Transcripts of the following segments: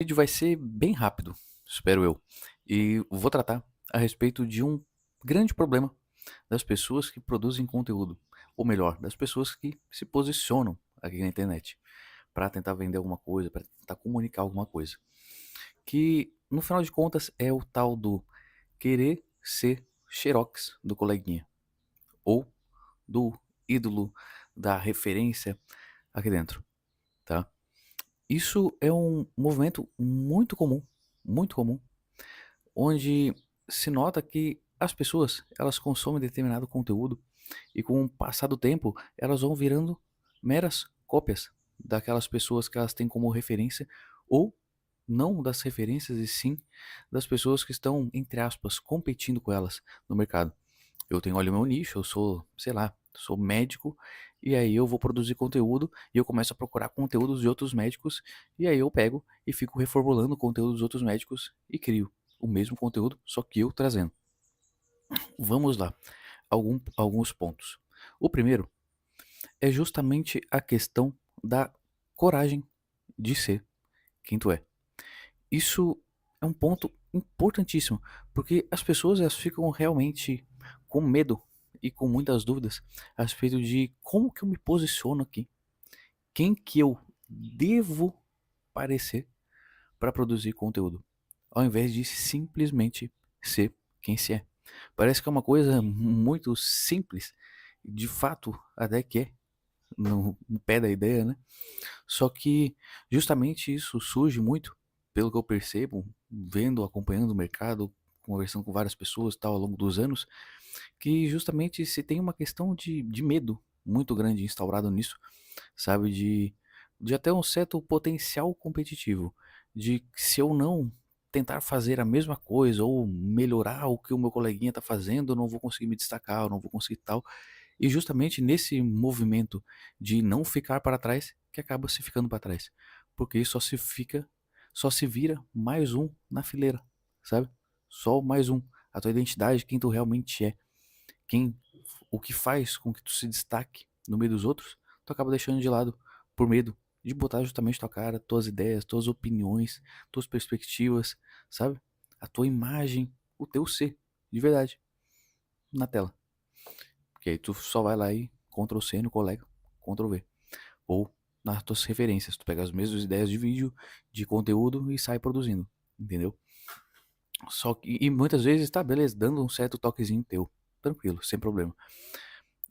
vídeo vai ser bem rápido, espero eu, e vou tratar a respeito de um grande problema das pessoas que produzem conteúdo, ou melhor, das pessoas que se posicionam aqui na internet para tentar vender alguma coisa, para tentar comunicar alguma coisa, que no final de contas é o tal do querer ser xerox do coleguinha, ou do ídolo, da referência aqui dentro, tá? Isso é um movimento muito comum, onde se nota que as pessoas, elas consomem determinado conteúdo e com o passar do tempo, elas vão virando meras cópias daquelas pessoas que elas têm como referência, ou não das referências e sim das pessoas que estão, entre aspas, competindo com elas no mercado. Eu tenho ali o meu nicho, eu sou, sei lá, sou médico, e aí eu vou produzir conteúdo e eu começo a procurar conteúdos de outros médicos, e aí eu pego e fico reformulando o conteúdo dos outros médicos e crio o mesmo conteúdo, só que eu trazendo. Vamos lá, alguns pontos. O primeiro é justamente a questão da coragem de ser quem tu é. Isso é um ponto importantíssimo, porque as pessoas elas ficam realmente com medo e com muitas dúvidas a respeito de como que eu me posiciono aqui, quem que eu devo parecer para produzir conteúdo, ao invés de simplesmente ser quem se é. Parece que é uma coisa muito simples, de fato até que é, no pé da ideia, né? Só que justamente isso surge muito, pelo que eu percebo, vendo, acompanhando o mercado, conversando com várias pessoas tal ao longo dos anos, que justamente se tem uma questão de medo muito grande instaurado nisso, sabe? De até um certo potencial competitivo, de que se eu não tentar fazer a mesma coisa ou melhorar o que o meu coleguinha está fazendo, eu não vou conseguir me destacar, eu não vou conseguir tal. E justamente nesse movimento de não ficar para trás, que acaba se ficando para trás. Porque só se vira mais um na fileira, sabe? Só mais um. A tua identidade, quem tu realmente é, quem, o que faz com que tu se destaque no meio dos outros, tu acaba deixando de lado por medo de botar justamente tua cara, tuas ideias, tuas opiniões, tuas perspectivas, sabe? A tua imagem, o teu ser, de verdade, na tela. Porque aí tu só vai lá e Ctrl C no colega, Ctrl V. Ou nas tuas referências, tu pega as mesmas ideias de vídeo, de conteúdo e sai produzindo, entendeu? Só que, e muitas vezes, tá, beleza, dando um certo toquezinho teu, tranquilo, sem problema.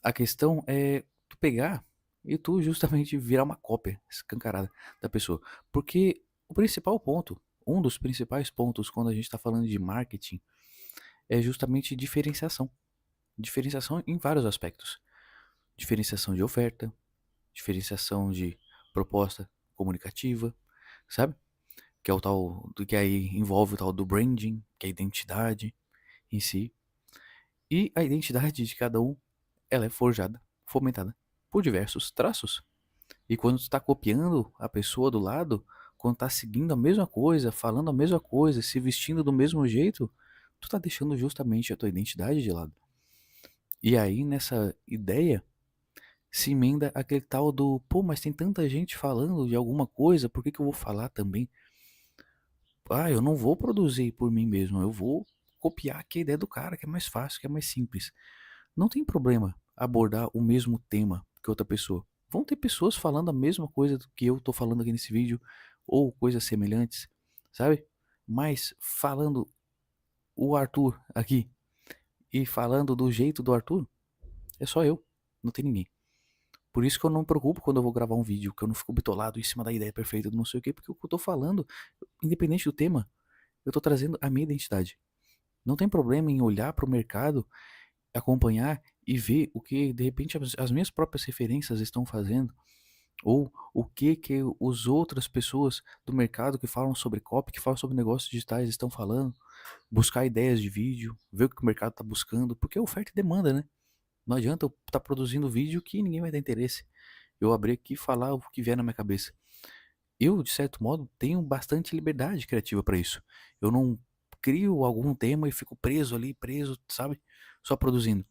A questão é tu pegar e tu justamente virar uma cópia escancarada da pessoa. Porque o principal ponto, um dos principais pontos quando a gente tá falando de marketing, é justamente diferenciação. Diferenciação em vários aspectos. Diferenciação de oferta, diferenciação de proposta comunicativa, sabe? Que é o tal do que aí envolve o tal do branding, que é a identidade em si. E a identidade de cada um, ela é forjada, fomentada por diversos traços. E quando tu está copiando a pessoa do lado, quando está seguindo a mesma coisa, falando a mesma coisa, se vestindo do mesmo jeito, tu está deixando justamente a tua identidade de lado. E aí nessa ideia se emenda aquele tal do, pô, mas tem tanta gente falando de alguma coisa, por que que eu vou falar também? Ah, eu não vou produzir por mim mesmo, eu vou copiar aqui a ideia do cara, que é mais fácil, que é mais simples. Não tem problema abordar o mesmo tema que outra pessoa. Vão ter pessoas falando a mesma coisa do que eu tô falando aqui nesse vídeo, ou coisas semelhantes, sabe? Mas falando o Arthur aqui e falando do jeito do Arthur, é só eu, não tem ninguém. Por isso que eu não me preocupo quando eu vou gravar um vídeo, que eu não fico bitolado em cima da ideia perfeita do não sei o quê, porque o que eu tô falando, independente do tema, eu tô trazendo a minha identidade. Não tem problema em olhar para o mercado, acompanhar e ver o que de repente as minhas próprias referências estão fazendo, ou o que as outras pessoas do mercado que falam sobre copy, que falam sobre negócios digitais estão falando, buscar ideias de vídeo, ver o que o mercado está buscando, porque é oferta e demanda, né? Não adianta eu estar produzindo vídeo que ninguém vai ter interesse. Eu abrir aqui e falar o que vier na minha cabeça. Eu, de certo modo, tenho bastante liberdade criativa para isso. Eu não crio algum tema e fico preso ali, preso, sabe? Só produzindo.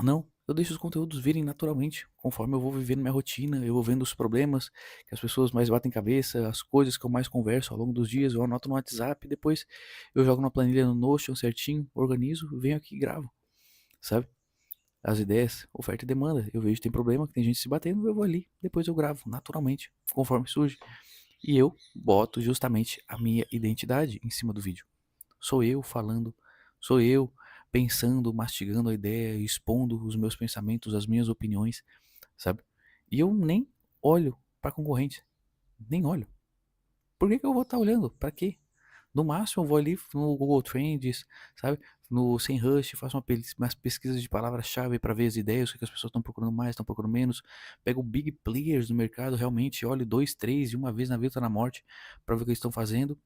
Não, Eu deixo os conteúdos virem naturalmente, conforme eu vou vivendo minha rotina, eu vou vendo os problemas que as pessoas mais batem cabeça, as coisas que eu mais converso ao longo dos dias, eu anoto no WhatsApp, depois eu jogo na planilha no Notion certinho, organizo, venho aqui e gravo, sabe? As ideias, oferta e demanda. Eu vejo que tem problema, que tem gente se batendo, eu vou ali, depois eu gravo naturalmente, conforme surge. E eu boto justamente a minha identidade em cima do vídeo. Sou eu falando, sou eu pensando, mastigando a ideia, expondo os meus pensamentos, as minhas opiniões, sabe? E eu nem olho para concorrente, nem olho. Por que que eu vou estar olhando? Para quê? No máximo eu vou ali no Google Trends, sabe? No SEMrush, faço umas pesquisas de palavra-chave para ver as ideias, o que as pessoas estão procurando mais, estão procurando menos. Pego big players do mercado, realmente olho dois, três, e uma vez na vida ou na morte para ver o que eles estão fazendo.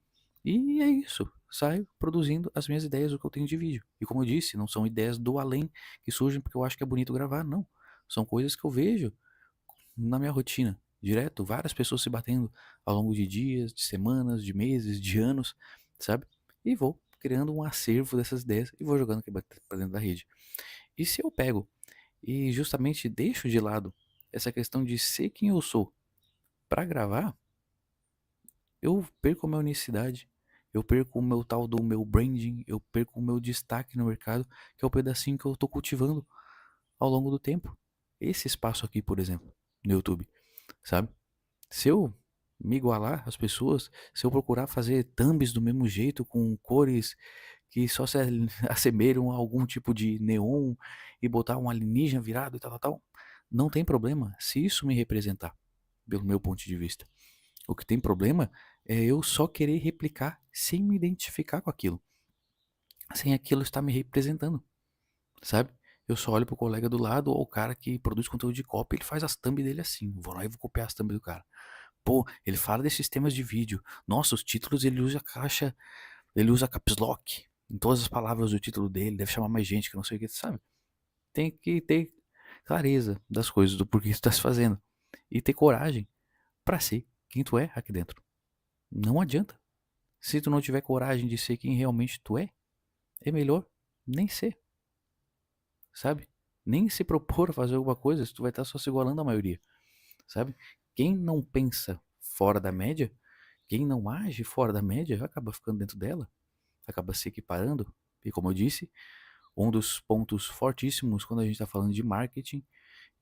E é isso. Saio produzindo as minhas ideias, o que eu tenho de vídeo. E como eu disse, não são ideias do além que surgem porque eu acho que é bonito gravar, não. São coisas que eu vejo na minha rotina, direto, várias pessoas se batendo ao longo de dias, de semanas, de meses, de anos, sabe? E vou criando um acervo dessas ideias e vou jogando aqui pra dentro da rede. E se eu pego e justamente deixo de lado essa questão de ser quem eu sou para gravar, eu perco a minha unicidade, eu perco o meu tal do meu branding, eu perco o meu destaque no mercado, que é o pedacinho que eu tô cultivando ao longo do tempo. Esse espaço aqui, por exemplo, no YouTube, sabe? Se eu me igualar às pessoas, se eu procurar fazer thumbs do mesmo jeito, com cores que só se assemelham a algum tipo de neon e botar um alienígena virado e tal, tal, tal, não tem problema se isso me representar, pelo meu ponto de vista. O que tem problema é eu só querer replicar sem me identificar com aquilo, sem aquilo estar me representando, sabe? Eu só olho pro colega do lado ou o cara que produz conteúdo de copy, ele faz as thumb dele assim. Vou lá e vou copiar as thumb do cara. Pô, ele fala desses temas de vídeo. Nossa, os títulos ele usa caixa, ele usa caps lock em todas as palavras do título dele, deve chamar mais gente que não sei o que, sabe? Tem que ter clareza das coisas, do porquê tu tá se fazendo. E ter coragem pra ser quem tu é aqui dentro. Não adianta. Se tu não tiver coragem de ser quem realmente tu é melhor nem ser, sabe? Nem se propor a fazer alguma coisa, se tu vai estar só se igualando à maioria, sabe? Quem não pensa fora da média, quem não age fora da média, acaba ficando dentro dela, acaba se equiparando. E como eu disse, um dos pontos fortíssimos quando a gente está falando de marketing,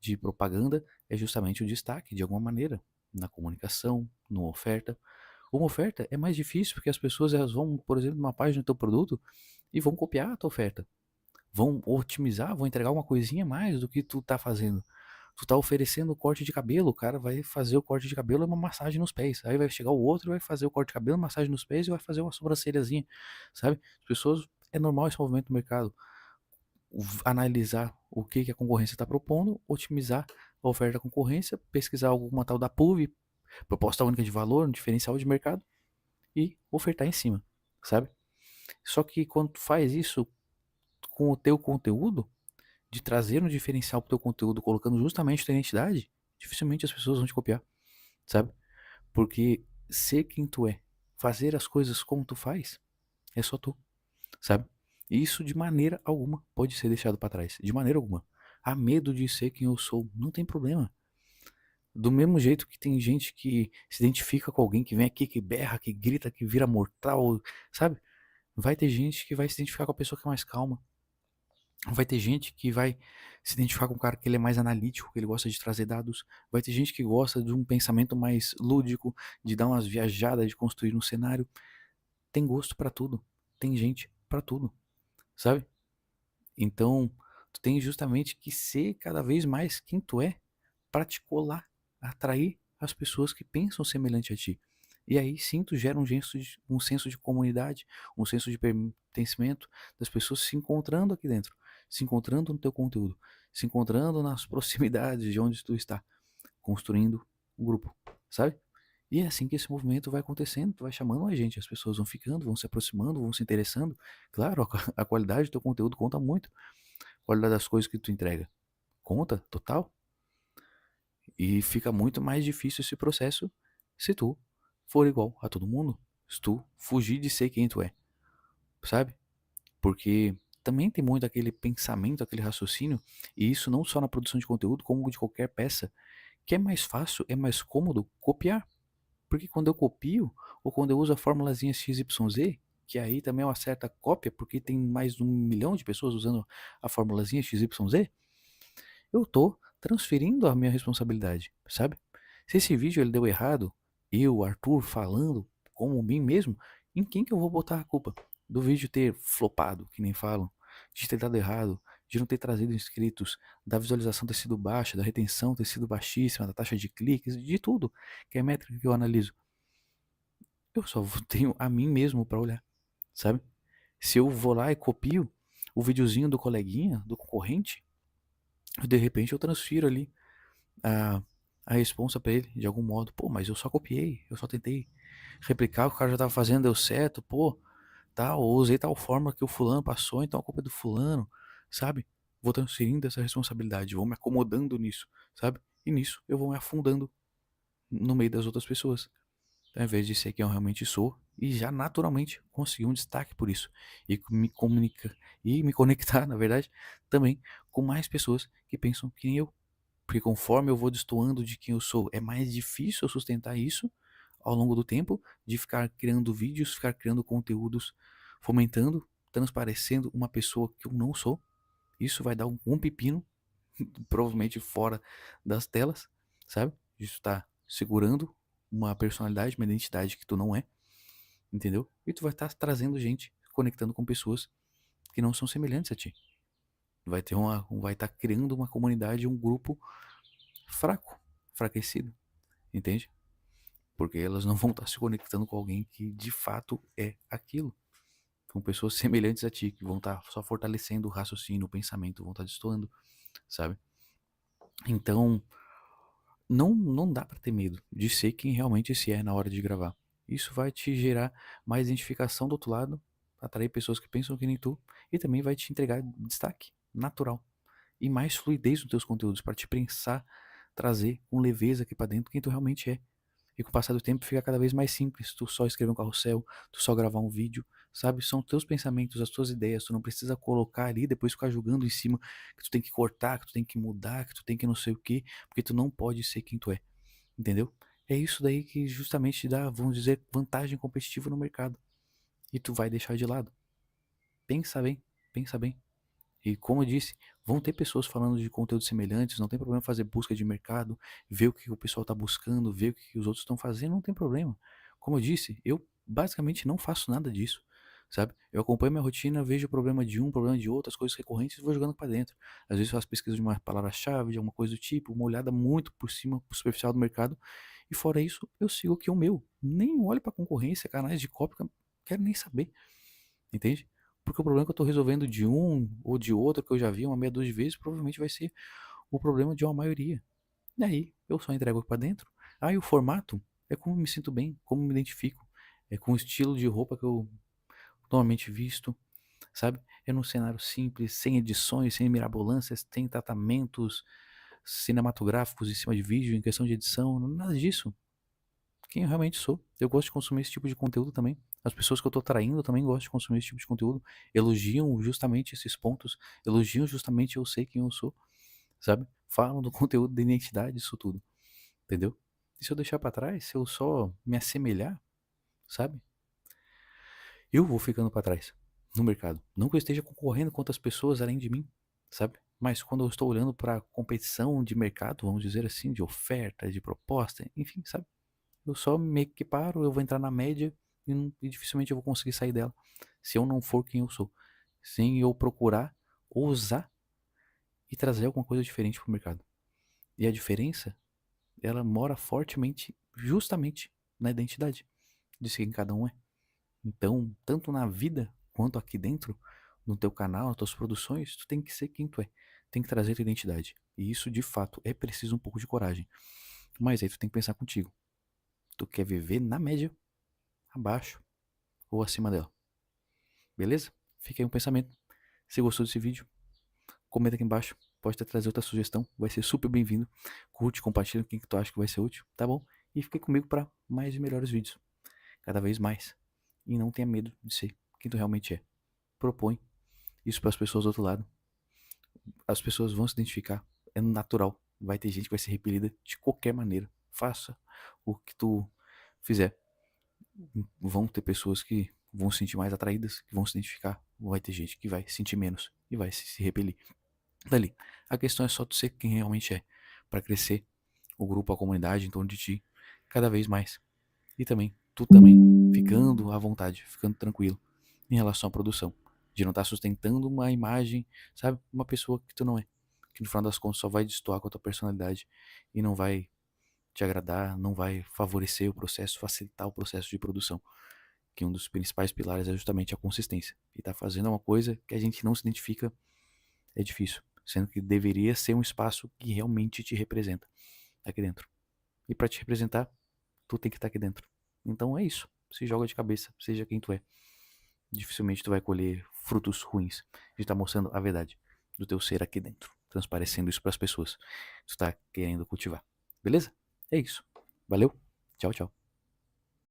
de propaganda, é justamente o destaque, de alguma maneira, na comunicação, numa oferta. Uma oferta é mais difícil porque as pessoas elas vão, por exemplo, numa página do teu produto e vão copiar a tua oferta. Vão otimizar, vão entregar uma coisinha a mais do que tu tá fazendo. Tu tá oferecendo corte de cabelo, o cara vai fazer o corte de cabelo e uma massagem nos pés. Aí vai chegar o outro e vai fazer o corte de cabelo, massagem nos pés e vai fazer uma sobrancelhazinha, sabe? As pessoas, é normal esse movimento no mercado. Analisar o que, que a concorrência está propondo, otimizar a oferta da concorrência, pesquisar alguma tal da PUV, proposta única de valor, um diferencial de mercado e ofertar em cima, sabe? Só que quando tu faz isso com o teu conteúdo, de trazer um diferencial pro teu conteúdo, colocando justamente tua identidade, dificilmente as pessoas vão te copiar, sabe? Porque ser quem tu é, fazer as coisas como tu faz, é só tu, sabe? E isso de maneira alguma pode ser deixado para trás, de maneira alguma. Há medo de ser quem eu sou, não tem problema. Do mesmo jeito que tem gente que se identifica com alguém que vem aqui, que berra, que grita, que vira mortal, sabe? Vai ter gente que vai se identificar com a pessoa que é mais calma. Vai ter gente que vai se identificar com um cara que ele é mais analítico, que ele gosta de trazer dados. Vai ter gente que gosta de um pensamento mais lúdico, de dar umas viajadas, de construir um cenário. Tem gosto pra tudo. Tem gente pra tudo, sabe? Então, tu tem justamente que ser cada vez mais quem tu é pra te colar, atrair as pessoas que pensam semelhante a ti. E aí sim tu gera um senso de comunidade, um senso de pertencimento das pessoas se encontrando aqui dentro, se encontrando no teu conteúdo, se encontrando nas proximidades de onde tu está, construindo um grupo, sabe? E é assim que esse movimento vai acontecendo, tu vai chamando a gente, as pessoas vão ficando, vão se aproximando, vão se interessando. Claro, a qualidade do teu conteúdo conta muito, a qualidade das coisas que tu entrega conta, total. E fica muito mais difícil esse processo se tu for igual a todo mundo, se tu fugir de ser quem tu é, sabe? Porque também tem muito aquele pensamento, aquele raciocínio, e isso não só na produção de conteúdo, como de qualquer peça, que é mais fácil, é mais cômodo copiar. Porque quando eu copio, ou quando eu uso a formulazinha XYZ, que aí também é uma certa cópia, porque tem mais de 1 milhão de pessoas usando a formulazinha XYZ, eu tô transferindo a minha responsabilidade, sabe? Se esse vídeo ele deu errado, eu, Arthur, falando como mim mesmo, em quem que eu vou botar a culpa? Do vídeo ter flopado, que nem falam, de ter dado errado, de não ter trazido inscritos, da visualização ter sido baixa, da retenção ter sido baixíssima, da taxa de cliques, de tudo, que é a métrica que eu analiso. Eu só tenho a mim mesmo pra olhar, sabe? Se eu vou lá e copio o videozinho do coleguinha, do concorrente, de repente eu transfiro ali a, a responsa pra ele de algum modo. Pô, mas eu só copiei, eu só tentei replicar o que o cara já tava fazendo, deu certo, pô, tal, ou usei tal forma que o fulano passou, então a culpa é do fulano, sabe? Vou transferindo essa responsabilidade, vou me acomodando nisso, sabe? E nisso eu vou me afundando no meio das outras pessoas. Então, ao invés de ser quem eu realmente sou, e já naturalmente conseguir um destaque por isso. E me comunica e me conectar, na verdade, também com mais pessoas que pensam que nem eu. Porque conforme eu vou destoando de quem eu sou, é mais difícil eu sustentar isso ao longo do tempo, de ficar criando vídeos, ficar criando conteúdos, fomentando, transparecendo uma pessoa que eu não sou. Isso vai dar um pepino, provavelmente fora das telas, sabe? Isso está segurando uma personalidade, uma identidade que tu não é, entendeu? E tu vai estar trazendo gente, conectando com pessoas que não são semelhantes a ti. Vai estar criando uma comunidade, um grupo fraco, enfraquecido, entende? Porque elas não vão estar se conectando com alguém que de fato é aquilo. Com pessoas semelhantes a ti, que vão estar só fortalecendo o raciocínio, o pensamento, vão estar destoando, sabe? Então, não dá pra ter medo de ser quem realmente se é na hora de gravar. Isso vai te gerar mais identificação do outro lado, atrair pessoas que pensam que nem tu, e também vai te entregar destaque natural e mais fluidez nos teus conteúdos para te pensar, trazer com leveza aqui pra dentro quem tu realmente é. E com o passar do tempo fica cada vez mais simples. Tu só escrever um carrossel, tu só gravar um vídeo, sabe? São teus pensamentos, as tuas ideias. Tu não precisa colocar ali e depois ficar julgando em cima que tu tem que cortar, que tu tem que mudar, que tu tem que não sei o quê, porque tu não pode ser quem tu é. Entendeu? É isso daí que justamente te dá, vamos dizer, vantagem competitiva no mercado. E tu vai deixar de lado. Pensa bem, pensa bem. E como eu disse, vão ter pessoas falando de conteúdos semelhantes, não tem problema fazer busca de mercado, ver o que o pessoal está buscando, ver o que os outros estão fazendo, não tem problema. Como eu disse, eu basicamente não faço nada disso, sabe? Eu acompanho minha rotina, vejo o problema de um, problema de outro, as coisas recorrentes e vou jogando para dentro. Às vezes faço pesquisa de uma palavra-chave, de alguma coisa do tipo, uma olhada muito por cima, superficial do mercado, e fora isso, eu sigo aqui o meu. Nem olho para concorrência, canais de cópia, quero nem saber. Entende? Porque o problema que eu estou resolvendo de um ou de outro que eu já vi uma meia dúzia de vezes, provavelmente vai ser o problema de uma maioria. E aí, eu só entrego para dentro. Aí o formato é como eu me sinto bem, como eu me identifico. É com o estilo de roupa que eu normalmente visto, sabe? É num cenário simples, sem edições, sem mirabolâncias, sem tratamentos cinematográficos em cima de vídeo, em questão de edição, nada disso. Quem eu realmente sou. Eu gosto de consumir esse tipo de conteúdo também. As pessoas que eu tô traindo também gostam de consumir esse tipo de conteúdo. Elogiam justamente esses pontos. Elogiam justamente eu sei quem eu sou, sabe? Falam do conteúdo, da identidade, isso tudo. Entendeu? E se eu deixar pra trás, se eu só me assemelhar, sabe? Eu vou ficando pra trás no mercado. Não que eu esteja concorrendo com outras pessoas além de mim, sabe? Mas quando eu estou olhando pra competição de mercado, vamos dizer assim, de oferta, de proposta, enfim, sabe? Eu só me equiparo, eu vou entrar na média e dificilmente eu vou conseguir sair dela. Se eu não for quem eu sou. Sem eu procurar, ousar e trazer alguma coisa diferente pro mercado. E a diferença, ela mora fortemente, justamente, na identidade de quem cada um é. Então, tanto na vida quanto aqui dentro, no teu canal, nas tuas produções, tu tem que ser quem tu é. Tem que trazer tua identidade. E isso, de fato, é preciso um pouco de coragem. Mas aí tu tem que pensar contigo. Tu quer viver na média, abaixo ou acima dela. Beleza? Fica aí um pensamento. Se gostou desse vídeo, comenta aqui embaixo. Pode até trazer outra sugestão. Vai ser super bem-vindo. Curte, compartilha com quem que tu acha que vai ser útil, tá bom? E fique comigo para mais e melhores vídeos. Cada vez mais. E não tenha medo de ser quem tu realmente é. Propõe isso para as pessoas do outro lado. As pessoas vão se identificar, é natural. Vai ter gente que vai ser repelida de qualquer maneira. Faça o que tu fizer. Vão ter pessoas que vão se sentir mais atraídas, que vão se identificar. Vai ter gente que vai sentir menos e vai se repelir dali. A questão é só tu ser quem realmente é, para crescer o grupo, a comunidade em torno de ti cada vez mais. E também, tu também, ficando à vontade, ficando tranquilo em relação à produção. De não estar sustentando uma imagem, sabe? Uma pessoa que tu não é. Que no final das contas só vai destoar com a tua personalidade e não vai te agradar, não vai favorecer o processo, facilitar o processo de produção. Que um dos principais pilares é justamente a consistência. E tá fazendo uma coisa que a gente não se identifica é difícil. Sendo que deveria ser um espaço que realmente te representa aqui dentro. E para te representar, tu tem que estar aqui dentro. Então é isso. Se joga de cabeça, seja quem tu é. Dificilmente tu vai colher frutos ruins de estar mostrando a verdade do teu ser aqui dentro, transparecendo isso para as pessoas que tu tá querendo cultivar. Beleza? É isso. Valeu. Tchau, tchau.